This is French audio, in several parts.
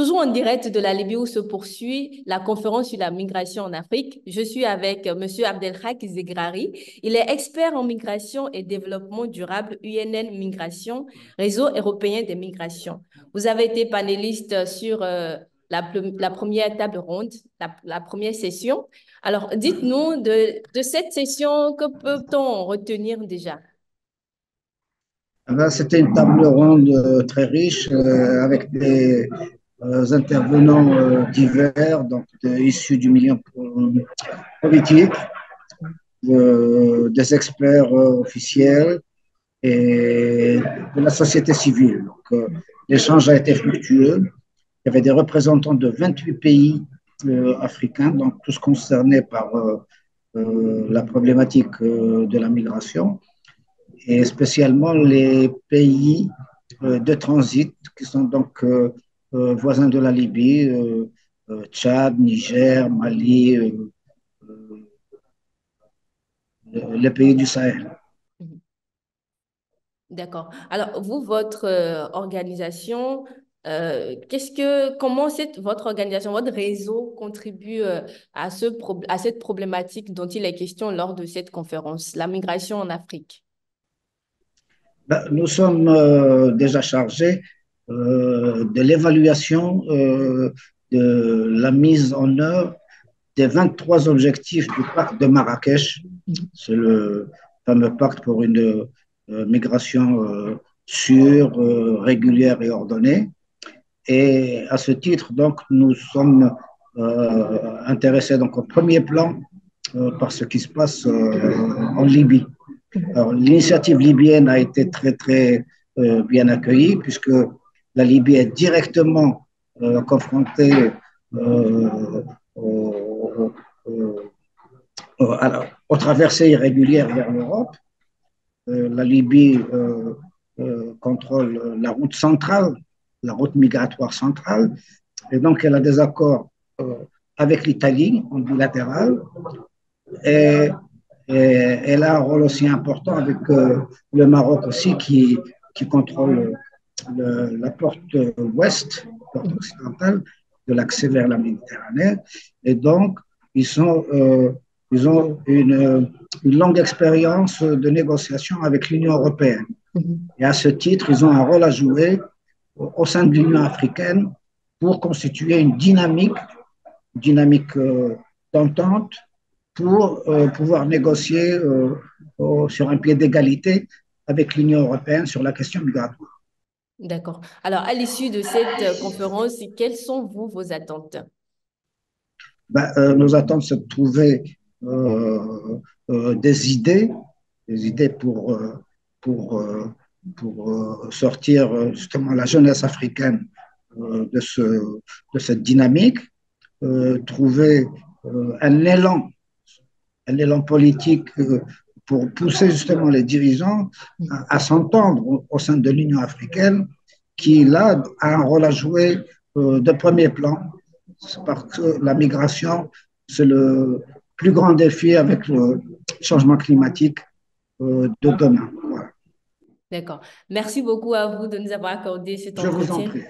Toujours en direct de la Libye où se poursuit la conférence sur la migration en Afrique. Je suis avec M. Abdelhak Zegrari. Il est expert en migration et développement durable UNN Migration, Réseau européen des migrations. Vous avez été panéliste sur la première table ronde, la première session. Alors, dites-nous de cette session, que peut-on retenir déjà? C'était une table ronde très riche avec des intervenants divers, donc issus du milieu politique, des experts officiels et de la société civile. Donc, l'échange a été fructueux. Il y avait des représentants de 28 pays africains, donc tous concernés par la problématique de la migration, et spécialement les pays de transit qui sont donc voisins de la Libye, Tchad, Niger, Mali, les pays du Sahel. D'accord. Alors, vous, votre organisation, comment votre organisation, votre réseau contribue à cette problématique dont il est question lors de cette conférence, la migration en Afrique? Ben, nous sommes déjà chargés de l'évaluation de la mise en œuvre des 23 objectifs du pacte de Marrakech. C'est le fameux pacte pour une migration sûre, régulière et ordonnée. Et à ce titre, donc, nous sommes intéressés donc, au premier plan par ce qui se passe en Libye. Alors, l'initiative libyenne a été très, très bien accueillie puisque la Libye est directement confrontée aux, aux traversées irrégulières vers l'Europe. La Libye contrôle la route centrale, la route migratoire centrale, et donc elle a des accords avec l'Italie en bilatéral, et, et, elle a un rôle aussi important avec le Maroc aussi qui contrôle la porte ouest, porte occidentale de l'accès vers la Méditerranée, et donc ils ont une longue expérience de négociation avec l'Union européenne. Et à ce titre, ils ont un rôle à jouer au sein de l'Union africaine pour constituer une dynamique d'entente pour pouvoir négocier sur un pied d'égalité avec l'Union européenne sur la question migratoire. D'accord. Alors, à l'issue de cette conférence, quelles sont vos attentes? Ben, nos attentes, c'est de trouver des idées pour, euh, pour sortir justement la jeunesse africaine de cette dynamique, trouver un élan politique pour pousser justement les dirigeants à s'entendre au sein de l'Union africaine, qui là a un rôle à jouer de premier plan, parce que la migration, c'est le plus grand défi avec le changement climatique de demain. Voilà. D'accord. Merci beaucoup à vous de nous avoir accordé cet Je vous en entretien. prie.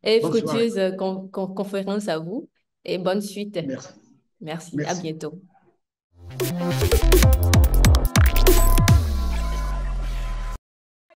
Et Bonne soirée. fructueuse conférence à vous et bonne suite. Merci. Merci. À Merci. bientôt.